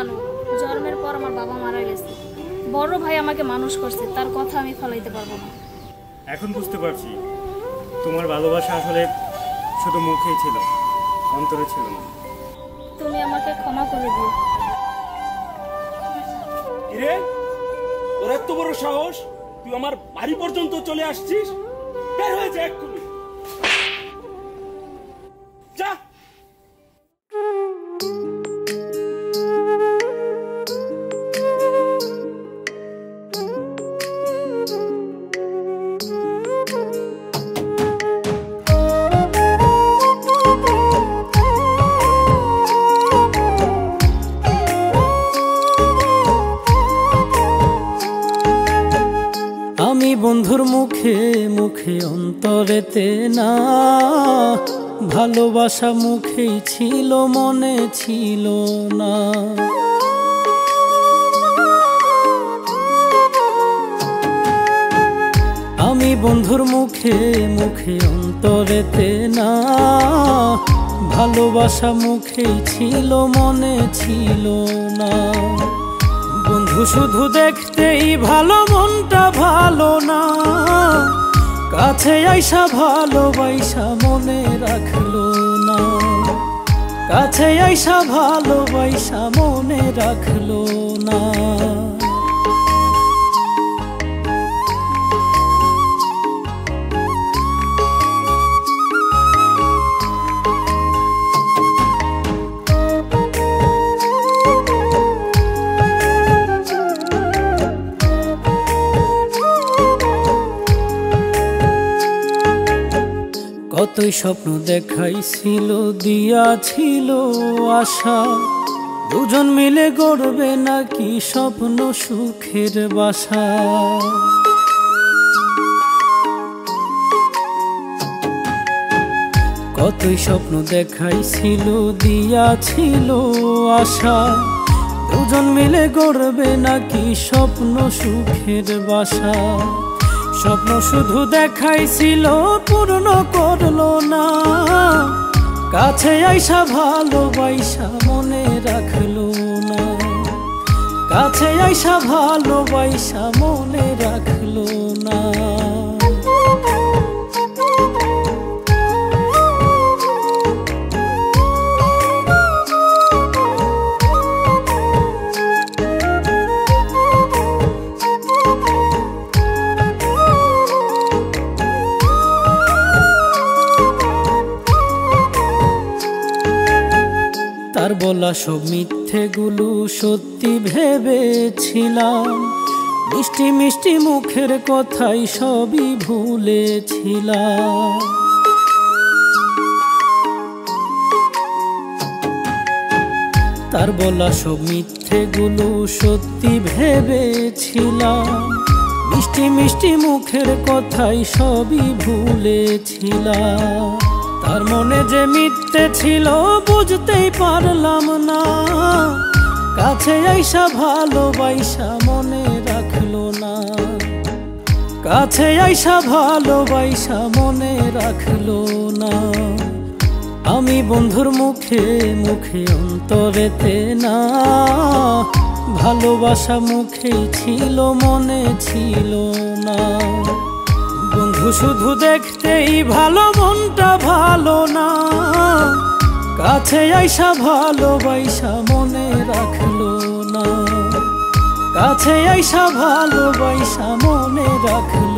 জানো, জন্মের পর আমার বাবা মারা গেছে। বড় ভাই আমাকে মানুষ করছে, তার কথা আমি ফলাইতে পারবো না। এখন বুঝতে পারছি তোমার ভালোবাসা আসলে শুধু মুখেই ছিল, অন্তরে ছিল না। তুমি আমাকে ক্ষমা করে দিও। কিরে, তোর এত বড় সাহস, তুই আমার বাড়ি পর্যন্ত চলে আসছিস? বের হয়ে যা এক্ষুনি, যা। আমি বন্ধুর মুখে মুখে অন্তরেতে না, ভালোবাসা মুখেই ছিল মনে ছিল না। আমি বন্ধুর মুখে মুখে অন্তরেতে না, ভালোবাসা মুখেই ছিল মনে ছিল না। বন্ধু শুধু দেখতেই ভালো, মনটা ভালো না, কাছে আইসা ভালোবাসা মনে রাখলো না, কাছে আইসা ভালোবাসা মনে রাখলো না। কতই স্বপ্ন দেখাইছিল, দিয়াছিল আশা, দুজন মিলে গড়বে নাকি স্বপ্ন সুখের বাসা। কতই স্বপ্ন দেখাইছিল, দিয়াছিল আশা, দুজন মিলে গড়বে নাকি স্বপ্ন সুখের বাসা। স্বপ্ন শুধু দেখাইছিল, পূর্ণ করলো না, কাছে আইসা ভালোবাসা মনে রাখলো না, কাছে আইসা ভালোবাসা মনে রাখলো না। তার বলা সব মিথ্যেগুলো সত্যি ভেবেছিলাম, মিষ্টি মিষ্টি মুখের কথাই সবই ভুলেছিলাম। তার বলা সব মিথ্যেগুলো সত্যি ভেবেছিলাম, মিষ্টি মিষ্টি মুখের কথাই সবই ভুলেছিলাম। তার মনে যে মিথ্যে ছিল বুঝতেই পারলাম না, কাছে আইসা ভালোবাসা মনে রাখলো না, কাছে আইসা ভালোবাসা মনে রাখলো না। আমি বন্ধুর মুখে মুখে অন্তরেতে না, ভালোবাসা মুখেই ছিল মনে ছিল না। বন্ধু শুধু দেখতেই ভালো, মনটা ভালো না, কাছে আইসা ভালোবাসা মনে রাখলো না, কাছে আইসা ভালোবাসা মনে রাখলো।